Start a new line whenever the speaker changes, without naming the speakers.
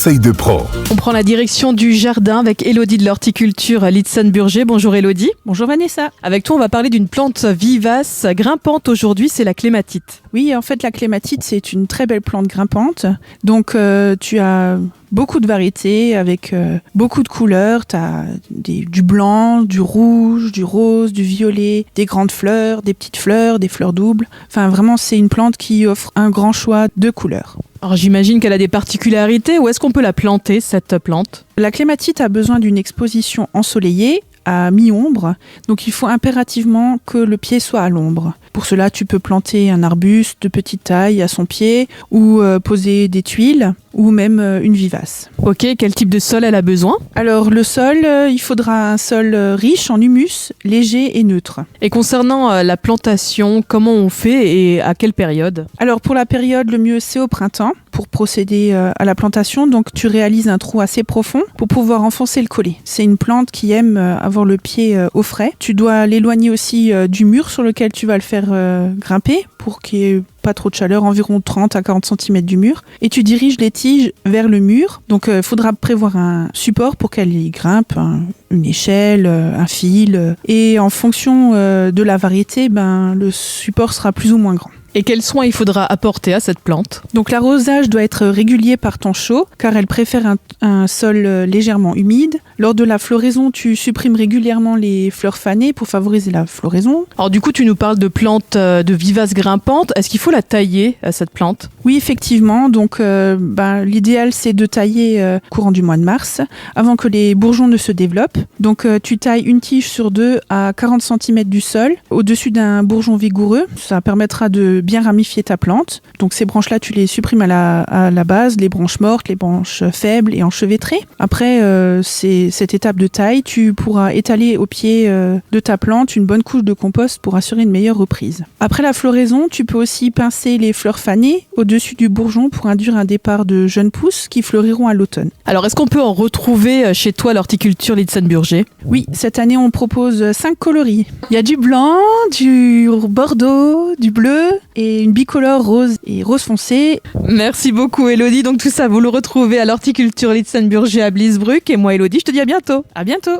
conseils de pro.
On prend la direction du jardin avec Élodie de l'horticulture Litsen-Burger. Bonjour Élodie.
Bonjour Vanessa.
Avec toi, on va parler d'une plante vivace, grimpante aujourd'hui, c'est la clématite.
Oui, en fait, la clématite, c'est une très belle plante grimpante. Donc, tu as beaucoup de variétés avec beaucoup de couleurs. Tu as du blanc, du rouge, du rose, du violet, des grandes fleurs, des petites fleurs, des fleurs doubles. Enfin, vraiment, c'est une plante qui offre un grand choix de couleurs.
Alors j'imagine qu'elle a des particularités. Où est-ce qu'on peut la planter, cette plante ?
La clématite a besoin d'une exposition ensoleillée à mi-ombre, donc il faut impérativement que le pied soit à l'ombre. Pour cela, tu peux planter un arbuste de petite taille à son pied ou poser des tuiles ou même une vivace.
Ok, quel type de sol elle a besoin ?
Alors le sol, il faudra un sol riche en humus, léger et neutre.
Et concernant la plantation, comment on fait et à quelle période ?
Alors pour la période, le mieux c'est au printemps pour procéder à la plantation. Donc tu réalises un trou assez profond pour pouvoir enfoncer le collet. C'est une plante qui aime avoir le pied au frais. Tu dois l'éloigner aussi du mur sur lequel tu vas le faire grimper pour qu'il n'y ait pas trop de chaleur, environ 30 à 40 cm du mur. Et tu diriges les tiges vers le mur. Donc il faudra prévoir un support pour qu'elle y grimpe, une échelle, un fil. Et en fonction de la variété, le support sera plus ou moins grand.
Et quels soins il faudra apporter à cette plante ?
Donc l'arrosage doit être régulier par temps chaud, car elle préfère un sol légèrement humide. Lors de la floraison, tu supprimes régulièrement les fleurs fanées pour favoriser la floraison.
Alors du coup, tu nous parles de plantes de vivaces grimpantes. Est-ce qu'il faut la tailler, cette plante ?
Oui, effectivement. Donc l'idéal, c'est de tailler courant du mois de mars, avant que les bourgeons ne se développent. Donc tu tailles une tige sur 2 à 40 cm du sol, au-dessus d'un bourgeon vigoureux. Ça permettra de bien ramifier ta plante. Donc ces branches-là, tu les supprimes à la base, les branches mortes, les branches faibles et enchevêtrées. Après cette étape de taille, tu pourras étaler au pied de ta plante une bonne couche de compost pour assurer une meilleure reprise. Après la floraison, tu peux aussi pincer les fleurs fanées au-dessus du bourgeon pour induire un départ de jeunes pousses qui fleuriront à l'automne.
Alors est-ce qu'on peut en retrouver chez toi l'horticulture Litsen-Burger ?
Oui, cette année on propose 5 coloris. Il y a du blanc, du bordeaux, du bleu et une bicolore rose et rose foncé.
Merci beaucoup Élodie. Donc tout ça, vous le retrouvez à l'horticulture Litsen-Burger à Bliesbruck. Et moi Élodie, je te dis à bientôt.
À bientôt.